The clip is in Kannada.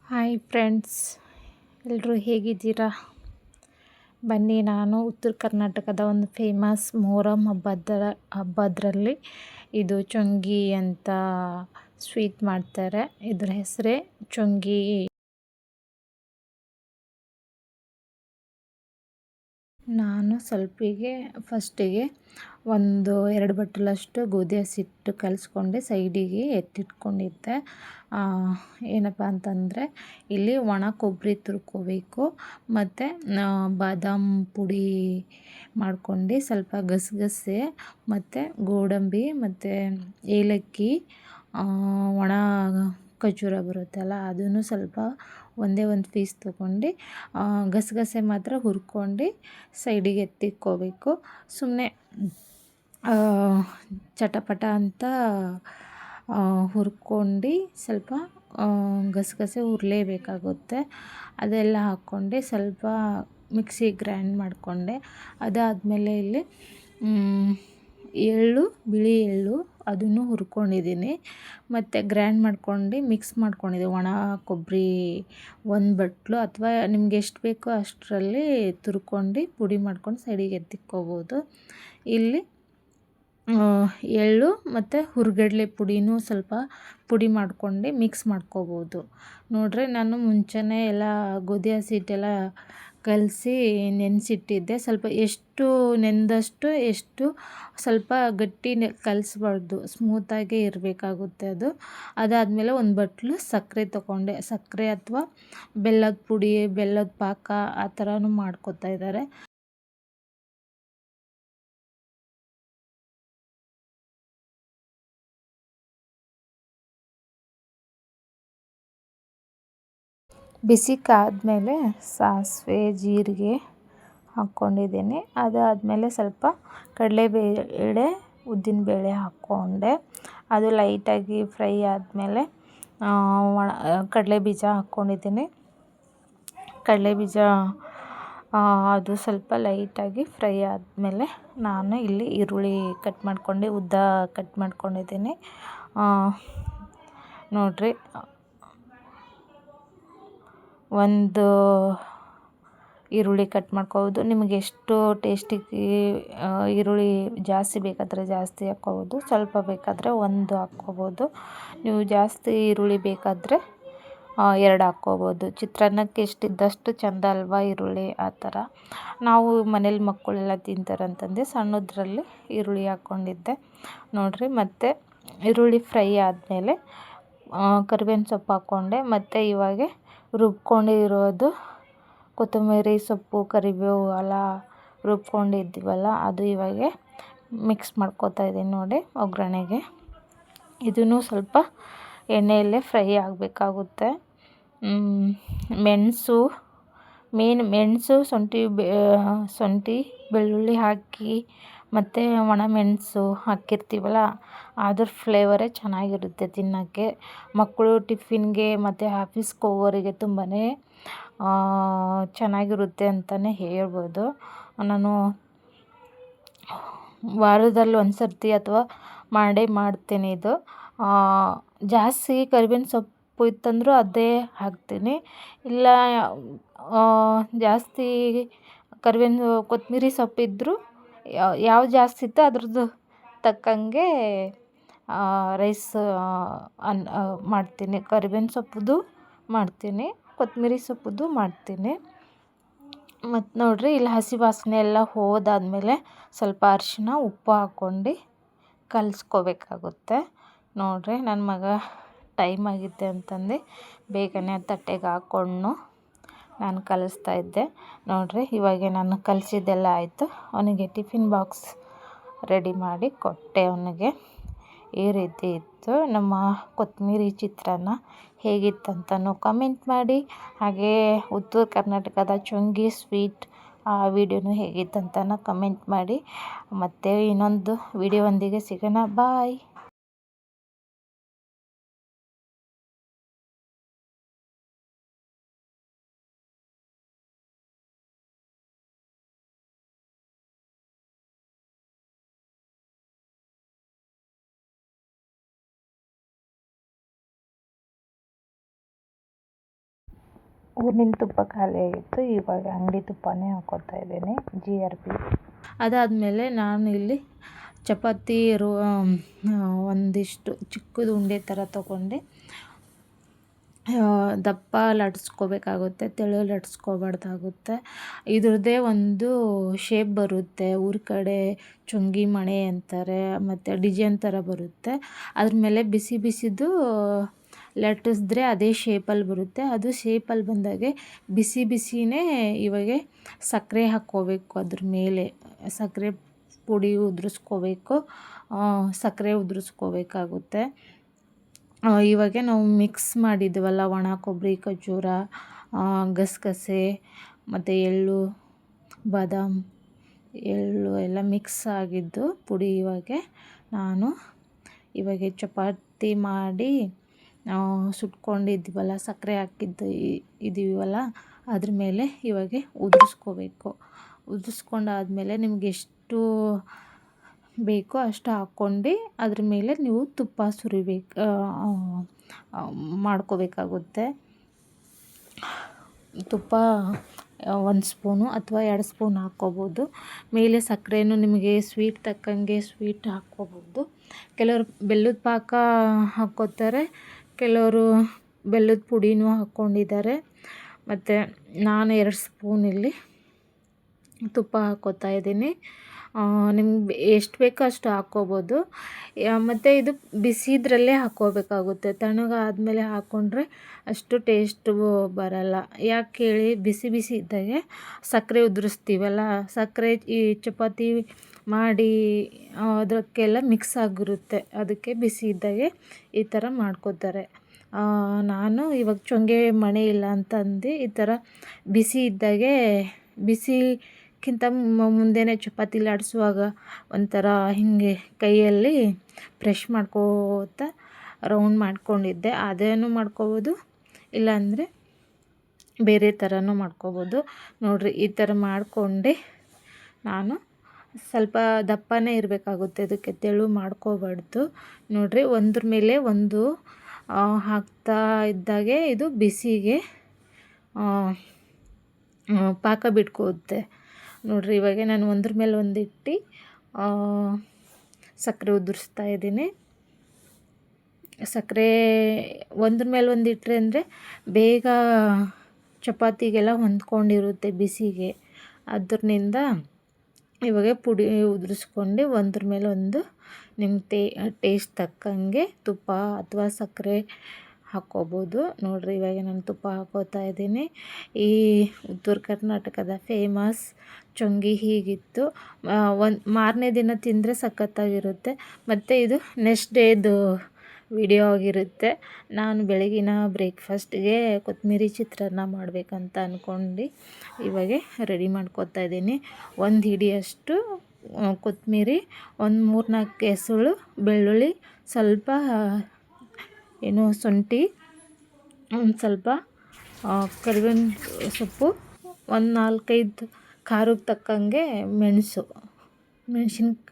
ಹಾಯ್ ಫ್ರೆಂಡ್ಸ್, ಎಲ್ಲರೂ ಹೇಗಿದ್ದೀರಾ? ಬನ್ನಿ, ನಾನು ಉತ್ತರ ಕರ್ನಾಟಕದ ಒಂದು ಫೇಮಸ್ ಮೊಹರಂ ಹಬ್ಬದ್ರಲ್ಲಿ ಇದು ಚೊಂಗಿ ಅಂತ ಸ್ವೀಟ್ ಮಾಡ್ತಾರೆ. ಇದ್ರ ಹೆಸರೇ ಚೊಂಗಿ. ನಾನು ಫಸ್ಟಿಗೆ 1-2 ಬಟ್ಟಲಷ್ಟು ಗೋಧಿ ಹಸಿಟ್ಟು ಕಲಿಸ್ಕೊಂಡು ಸೈಡಿಗೆ ಎತ್ತಿಟ್ಕೊಂಡಿದ್ದೆ. ಏನಪ್ಪ ಅಂತಂದರೆ ಇಲ್ಲಿ ಒಣ ಕೊಬ್ಬರಿ ತುರ್ಕೋಬೇಕು, ಮತ್ತು ಬಾದಾಮ್ ಪುಡಿ ಮಾಡ್ಕೊಂಡು ಸ್ವಲ್ಪ ಗಸಗಸೆ ಮತ್ತು ಗೋಡಂಬಿ ಮತ್ತು ಏಲಕ್ಕಿ, ಒಣ ಖರ್ಜೂರ ಬರುತ್ತಲ್ಲ ಅದನ್ನು ಸ್ವಲ್ಪ ಒಂದೇ ಒಂದು ಪೀಸ್ ತೊಗೊಂಡು ಗಸಗಸೆ ಮಾತ್ರ ಹುರ್ಕೊಂಡು ಸೈಡಿಗೆ ಎತ್ತಿಟ್ಕೋಬೇಕು. ಸುಮ್ಮನೆ ಚಟಪಟ ಅಂತ ಹುರ್ಕೊಂಡು ಸ್ವಲ್ಪ ಗಸಗಸೆ ಹುರ್ಲೇಬೇಕಾಗುತ್ತೆ. ಅದೆಲ್ಲ ಹಾಕ್ಕೊಂಡು ಸ್ವಲ್ಪ ಮಿಕ್ಸಿಗೆ ಗ್ರೈಂಡ್ ಮಾಡಿಕೊಂಡೆ. ಅದಾದಮೇಲೆ ಇಲ್ಲಿ ಬಿಳಿ ಎಳ್ಳು ಅದನ್ನು ಹುರ್ಕೊಂಡಿದ್ದೀನಿ, ಮತ್ತು ಗ್ರೈಂಡ್ ಮಾಡ್ಕೊಂಡು ಮಿಕ್ಸ್ ಮಾಡ್ಕೊಂಡಿದ್ದೀನಿ. ಒಣ ಕೊಬ್ಬರಿ 1 ಬಟ್ಲು ಅಥವಾ ನಿಮ್ಗೆ ಎಷ್ಟು ಬೇಕೋ ಅಷ್ಟರಲ್ಲಿ ತುರ್ಕೊಂಡು ಪುಡಿ ಮಾಡ್ಕೊಂಡು ಸೈಡಿಗೆ ಎತ್ತಿಟ್ಕೋಬೋದು. ಇಲ್ಲಿ ಎಳ್ಳು ಮತ್ತು ಹುರ್ಗಡ್ಲೆ ಪುಡಿನೂ ಸ್ವಲ್ಪ ಪುಡಿ ಮಾಡ್ಕೊಂಡು ಮಿಕ್ಸ್ ಮಾಡ್ಕೋಬೋದು. ನೋಡ್ರಿ, ನಾನು ಮುಂಚೆನೇ ಎಲ್ಲ ಗೋಧಿ ಹಸಿಟ್ಟೆಲ್ಲ ಕಲಸಿ ನೆನೆಸಿಟ್ಟಿದ್ದೆ. ಸ್ವಲ್ಪ ಎಷ್ಟು ನೆಂದಷ್ಟು ಸ್ವಲ್ಪ ಗಟ್ಟಿ ಕಲಿಸ್ಬಾರ್ದು, ಸ್ಮೂತಾಗೇ ಇರಬೇಕಾಗುತ್ತೆ ಅದು. ಅದಾದಮೇಲೆ 1 ಬಟ್ಲು ಸಕ್ಕರೆ ತೊಗೊಂಡೆ. ಸಕ್ಕರೆ ಅಥವಾ ಬೆಲ್ಲದ ಪುಡಿ, ಬೆಲ್ಲದ ಪಾಕ ಆ ಥರನೂ ಮಾಡ್ಕೊತಾ ಇದ್ದಾರೆ. ಬಿಸಿ ಕಾದ್ಮೇಲೆ ಸಾಸಿವೆ ಜೀರಿಗೆ ಹಾಕ್ಕೊಂಡಿದ್ದೀನಿ. ಅದಾದಮೇಲೆ ಸ್ವಲ್ಪ ಕಡಲೆಬೇಳೆ ಉದ್ದಿನಬೇಳೆ ಹಾಕ್ಕೊಂಡೆ. ಅದು ಲೈಟಾಗಿ ಫ್ರೈ ಆದಮೇಲೆ ಕಡಲೆ ಬೀಜ ಹಾಕ್ಕೊಂಡಿದ್ದೀನಿ. ಕಡಲೆ ಬೀಜ ಅದು ಸ್ವಲ್ಪ ಲೈಟಾಗಿ ಫ್ರೈ ಆದಮೇಲೆ ನಾನು ಇಲ್ಲಿ ಈರುಳ್ಳಿ ಉದ್ದ ಕಟ್ ಮಾಡ್ಕೊಂಡಿದ್ದೀನಿ. ನೋಡಿರಿ, ಒಂದು ಈರುಳ್ಳಿ ಕಟ್ ಮಾಡ್ಕೋಬೋದು. ನಿಮಗೆ ಎಷ್ಟು ಟೇಸ್ಟಿಗೆ ಈರುಳ್ಳಿ ಜಾಸ್ತಿ ಬೇಕಾದರೆ ಜಾಸ್ತಿ ಹಾಕ್ಕೋಬೋದು, ಸ್ವಲ್ಪ ಬೇಕಾದರೆ 1 ಹಾಕ್ಕೋಬೋದು. ನೀವು ಜಾಸ್ತಿ ಈರುಳ್ಳಿ ಬೇಕಾದರೆ 2 ಹಾಕ್ಕೋಬೋದು. ಚಿತ್ರಾನ್ನಕ್ಕೆ ಎಷ್ಟಿದ್ದಷ್ಟು ಚೆಂದ ಅಲ್ವಾ ಈರುಳ್ಳಿ, ಆ ಥರ. ನಾವು ಮನೇಲಿ ಮಕ್ಕಳೆಲ್ಲ ತಿಂತಾರಂತಂದು ಸಣ್ಣದ್ರಲ್ಲಿ ಈರುಳ್ಳಿ ಹಾಕ್ಕೊಂಡಿದ್ದೆ. ನೋಡಿರಿ, ಮತ್ತು ಈರುಳ್ಳಿ ಫ್ರೈ ಆದಮೇಲೆ ಕರಿಬೇವಿನ ಸೊಪ್ಪು ಹಾಕ್ಕೊಂಡೆ. ಮತ್ತು ಇವಾಗ ರುಬ್ಕೊಂಡಿರೋದು ಕೊತ್ತಂಬರಿ ಸೊಪ್ಪು, ಕರಿಬೇವು ಎಲ್ಲ ರುಬ್ಕೊಂಡಿದ್ದೀವಲ್ಲ ಅದು ಇವಾಗ ಮಿಕ್ಸ್ ಮಾಡ್ಕೊತಾ ಇದ್ದೀನಿ ನೋಡಿ ಒಗ್ಗರಣೆಗೆ. ಇದನ್ನು ಸ್ವಲ್ಪ ಎಣ್ಣೆಯಲ್ಲೇ ಫ್ರೈ ಆಗಬೇಕಾಗುತ್ತೆ. ಮೆಣಸು, ಶುಂಠಿ ಬೆಳ್ಳುಳ್ಳಿ ಹಾಕಿ ಮತ್ತು ಒಣಮೆಣಸು ಹಾಕಿರ್ತೀವಲ್ಲ, ಅದ್ರ ಫ್ಲೇವರೇ ಚೆನ್ನಾಗಿರುತ್ತೆ ತಿನ್ನೋಕ್ಕೆ. ಮಕ್ಕಳು ಟಿಫಿನ್ಗೆ ಮತ್ತು ಆಫೀಸ್ಗೆ ಹೋಗೋರಿಗೆ ತುಂಬಾ ಚೆನ್ನಾಗಿರುತ್ತೆ ಅಂತಲೇ ಹೇಳ್ಬೋದು. ನಾನು ವಾರದಲ್ಲಿ 1 ಸರ್ತಿ ಅಥವಾ ಮಾಡ್ತೀನಿ ಇದು. ಜಾಸ್ತಿ ಕರಿಬೇವಿನ ಸೊಪ್ಪು ಇತ್ತಂದ್ರೂ ಅದೇ ಹಾಕ್ತೀನಿ. ಇಲ್ಲ ಜಾಸ್ತಿ ಕೊತ್ತಂಬರಿ ಸೊಪ್ಪಿದ್ದರೂ ಯಾವ್ದು ಜಾಸ್ತಿ ಇತ್ತು ಅದ್ರದ್ದು ತಕ್ಕಂಗೆ ರೈಸ್ ಮಾಡ್ತೀನಿ. ಕರಿಬೇವಿನ ಸೊಪ್ಪುದು ಮಾಡ್ತೀನಿ, ಕೊತ್ತಂಬರಿ ಸೊಪ್ಪುದು ಮಾಡ್ತೀನಿ. ಮತ್ತು ನೋಡಿರಿ, ಇಲ್ಲಿ ಹಸಿ ವಾಸನೆ ಎಲ್ಲ ಹೋದಾದಮೇಲೆ ಸ್ವಲ್ಪ ಅರಿಶಿನ ಉಪ್ಪು ಹಾಕ್ಕೊಂಡು ಕಲಿಸ್ಕೋಬೇಕಾಗುತ್ತೆ. ನೋಡಿರಿ, ನನ್ನ ಮಗ ಟೈಮ್ ಆಗಿದೆ ಅಂತಂದು ಬೇಗನೆ ತಟ್ಟೆಗೆ ಹಾಕ್ಕೊಂಡು ನಾನು ಕಲಿಸ್ತಾ ಇದ್ದೆ. ನೋಡಿರಿ, ಇವಾಗ ನಾನು ಕಲಿಸಿದ್ದೆಲ್ಲ ಆಯಿತು. ಅವನಿಗೆ ಟಿಫಿನ್ ಬಾಕ್ಸ್ ರೆಡಿ ಮಾಡಿ ಕೊಟ್ಟೆ ಅವನಿಗೆ. ಈ ರೀತಿ ಇತ್ತು ನಮ್ಮ ಕೊತ್ತಂಬರಿ ಚಿತ್ರಾನ್ನ. ಹೇಗಿತ್ತಂತನೂ ಕಮೆಂಟ್ ಮಾಡಿ. ಹಾಗೇ ಉತ್ತರ ಕರ್ನಾಟಕದ ಚೊಂಗಿ ಸ್ವೀಟ್ ಆ ವಿಡಿಯೋನು ಹೇಗಿತ್ತಂತನೂ ಕಮೆಂಟ್ ಮಾಡಿ. ಮತ್ತು ಇನ್ನೊಂದು ವಿಡಿಯೋದೊಂದಿಗೆ ಸಿಗೋಣ. ಬಾಯ್. ಊರಿನ ತುಪ್ಪ ಖಾಲಿಯಾಗಿತ್ತು, ಇವಾಗ ಅಂಗಡಿ ತುಪ್ಪನೇ ಹಾಕ್ಕೋತಾ ಇದ್ದೀನಿ GRP. ಅದಾದಮೇಲೆ ನಾನು ಇಲ್ಲಿ ಚಪಾತಿ ಒಂದಿಷ್ಟು ಚಿಕ್ಕದು ಉಂಡೆ ಥರ ತೊಗೊಂಡೆ. ದಪ್ಪ ಲಟ್ಸ್ಕೋಬೇಕಾಗುತ್ತೆ, ತೆಳು ಲಟ್ಸ್ಕೋಬಾರ್ದಾಗುತ್ತೆ. ಇದ್ರದ್ದೇ ಒಂದು ಶೇಪ್ ಬರುತ್ತೆ, ಊರ ಕಡೆ ಚುಂಗಿ ಮಣೆ ಅಂತಾರೆ, ಮತ್ತು ಡಿಸೈನ್ ಥರ ಬರುತ್ತೆ. ಅದ್ರ ಮೇಲೆ ಬಿಸಿ ಬಿಸಿದು ಲಟ್ಟಿಸಿದ್ರೆ ಅದೇ ಶೇಪಲ್ಲಿ ಬರುತ್ತೆ. ಅದು ಶೇಪಲ್ಲಿ ಬಂದಾಗೆ ಬಿಸಿ ಬಿಸಿನೇ ಇವಾಗ ಸಕ್ಕರೆ ಹಾಕ್ಕೋಬೇಕು. ಅದ್ರ ಮೇಲೆ ಸಕ್ಕರೆ ಪುಡಿ ಉದುರಿಸ್ಕೋಬೇಕು, ಸಕ್ಕರೆ ಉದುರಿಸ್ಕೋಬೇಕಾಗುತ್ತೆ. ಇವಾಗ ನಾವು ಮಿಕ್ಸ್ ಮಾಡಿದ್ವಲ್ಲ ಒಣ ಕೊಬ್ಬರಿ, ಖರ್ಜೂರ, ಗಸಗಸೆ ಮತ್ತು ಎಳ್ಳು, ಬಾದಾಮ್ ಎಳ್ಳು ಎಲ್ಲ ಮಿಕ್ಸ್ ಆಗಿದ್ದು ಪುಡಿ ನಾನು ಇವಾಗ ಚಪಾತಿ ಮಾಡಿ ಸುಟ್ಕೊಂಡಿದ್ವಲ್ಲ, ಸಕ್ಕರೆ ಹಾಕಿದ್ದು ಇದೀವಲ್ಲ ಅದ್ರ ಮೇಲೆ ಇವಾಗ ಉದುರಿಸ್ಕೋಬೇಕು. ಉದುರಿಸ್ಕೊಂಡಾದ್ಮೇಲೆ ನಿಮ್ಗೆ ಎಷ್ಟು ಬೇಕೋ ಅಷ್ಟು ಹಾಕ್ಕೊಂಡು ಅದ್ರ ಮೇಲೆ ನೀವು ತುಪ್ಪ ಮಾಡ್ಕೋಬೇಕಾಗುತ್ತೆ. ತುಪ್ಪ 1 ಸ್ಪೂನು ಅಥವಾ 2 ಸ್ಪೂನ್ ಹಾಕ್ಕೋಬೋದು. ಮೇಲೆ ಸಕ್ಕರೆನೂ ನಿಮಗೆ ಸ್ವೀಟ್ ತಕ್ಕಂಗೆ ಸ್ವೀಟ್ ಹಾಕ್ಕೋಬೋದು. ಕೆಲವರು ಬೆಲ್ಲದ ಪಾಕ ಹಾಕ್ಕೋತಾರೆ, ಕೆಲವರು ಬೆಲ್ಲದ ಪುಡಿನೂ ಹಾಕ್ಕೊಂಡಿದ್ದಾರೆ. ಮತ್ತು ನಾನು 2 ಸ್ಪೂನ್ ಇಲ್ಲಿ ತುಪ್ಪ ಹಾಕ್ಕೋತಾ ಇದ್ದೀನಿ. ನಿಮ್ಗೆ ಎಷ್ಟು ಬೇಕೋ ಅಷ್ಟು ಹಾಕ್ಕೋಬೋದು. ಮತ್ತು ಇದು ಬಿಸಿದ್ರಲ್ಲೇ ಹಾಕ್ಕೋಬೇಕಾಗುತ್ತೆ, ತಣ್ಣಗಾದ್ಮೇಲೆ ಹಾಕ್ಕೊಂಡ್ರೆ ಅಷ್ಟು ಟೇಸ್ಟು ಬರಲ್ಲ. ಯಾಕೆ ಹೇಳಿ, ಬಿಸಿ ಬಿಸಿ ಇದ್ದಾಗೆ ಸಕ್ಕರೆ ಉದುರಿಸ್ತೀವಲ್ಲ, ಸಕ್ಕರೆ ಈ ಚಪಾತಿ ಮಾಡಿ ಅದಕ್ಕೆಲ್ಲ ಮಿಕ್ಸ್ ಆಗಿರುತ್ತೆ, ಅದಕ್ಕೆ ಬಿಸಿ ಇದ್ದಾಗೆ ಈ ಥರ ಮಾಡ್ಕೋತಾರೆ. ನಾನು ಇವಾಗ ಚೊಂಗೆ ಮಣೆ ಇಲ್ಲ ಅಂತಂದು ಈ ಥರ ಬಿಸಿ ಇದ್ದಾಗೆ, ಬಿಸಿಗಿಂತ ಮುಂದೆನೇ ಚಪಾತಿ ಲಾಡಿಸುವಾಗ ಒಂಥರ ಹೀಗೆ ಕೈಯಲ್ಲಿ ಪ್ರೆಶ್ ಮಾಡ್ಕೋತಾ ರೌಂಡ್ ಮಾಡ್ಕೊಂಡಿದ್ದೆ. ಅದೇನು ಮಾಡ್ಕೋಬೋದು, ಇಲ್ಲಾಂದರೆ ಬೇರೆ ಥರನೂ ಮಾಡ್ಕೋಬೋದು. ನೋಡಿರಿ, ಈ ಥರ ಮಾಡಿಕೊಂಡೆ ನಾನು ಸ್ವಲ್ಪ ದಪ್ಪನೇ ಇರಬೇಕಾಗುತ್ತೆ, ಅದಕ್ಕೆ ತೆಳು ಮಾಡ್ಕೋಬಾರ್ದು. ನೋಡಿರಿ, ಒಂದ್ರ ಮೇಲೆ ಒಂದು ಹಾಕ್ತಾ ಇದ್ದಾಗೆ ಇದು ಬಿಸಿಗೆ ಪಾಕ ಬಿಟ್ಕೋತ್ತೆ. ನೋಡಿರಿ, ಇವಾಗ ನಾನು ಒಂದ್ರ ಮೇಲೆ ಒಂದು ಇಟ್ಟು ಸಕ್ಕರೆ ಉದುರಿಸ್ತಾ ಇದ್ದೀನಿ. ಸಕ್ಕರೆ ಒಂದ್ರ ಮೇಲೆ ಒಂದು ಇಟ್ಟರೆ ಅಂದರೆ ಬೇಗ ಚಪಾತಿಗೆಲ್ಲ ಹೊಂದ್ಕೊಂಡಿರುತ್ತೆ ಬಿಸಿಗೆ. ಅದರಿಂದ ಇವಾಗ ಪುಡಿ ಉದುರಿಸ್ಕೊಂಡು ಒಂದ್ರ ಮೇಲೆ ಒಂದು ನಿಮ್ಮ ಟೇಸ್ಟ್ ತಕ್ಕಂಗೆ ತುಪ್ಪ ಅಥವಾ ಸಕ್ಕರೆ ಹಾಕ್ಕೋಬೋದು. ನೋಡಿರಿ, ಇವಾಗ ನಾನು ತುಪ್ಪ ಹಾಕ್ಕೋತಾ ಇದ್ದೀನಿ. ಈ ಉತ್ತರ ಕರ್ನಾಟಕದ ಫೇಮಸ್ ಚೊಂಗಿ ಹೀಗಿತ್ತು. ಮಾರನೇ ದಿನ ತಿಂದರೆ ಸಖತ್ತಾಗಿರುತ್ತೆ. ಮತ್ತು ಇದು ನೆಕ್ಸ್ಟ್ ಡೇದು ವಿಡಿಯೋ ಆಗಿರುತ್ತೆ. ನಾನು ಬೆಳಗಿನ ಬ್ರೇಕ್ಫಾಸ್ಟ್ಗೆ ಕೊತ್ತಂಬರಿ ಚಿತ್ರಾನ್ನ ಮಾಡಬೇಕಂತ ಅಂದ್ಕೊಂಡು ಇವಾಗ ರೆಡಿ ಮಾಡ್ಕೋತಾ ಇದ್ದೀನಿ. 1 ಹಿಡಿಯಷ್ಟು ಕೊತ್ತಂಬರಿ, ಒಂದು 3-4 ಎಸಳು ಬೆಳ್ಳುಳ್ಳಿ, ಸ್ವಲ್ಪ ಶುಂಠಿ, ಒಂದು ಸ್ವಲ್ಪ ಕರಿಬೇವಿನ ಸೊಪ್ಪು, ಒಂದು 4-5 ಖಾರಕ್ಕೆ ತಕ್ಕಂಗೆ ಮೆಣಸಿನ್ಕಾಯಿ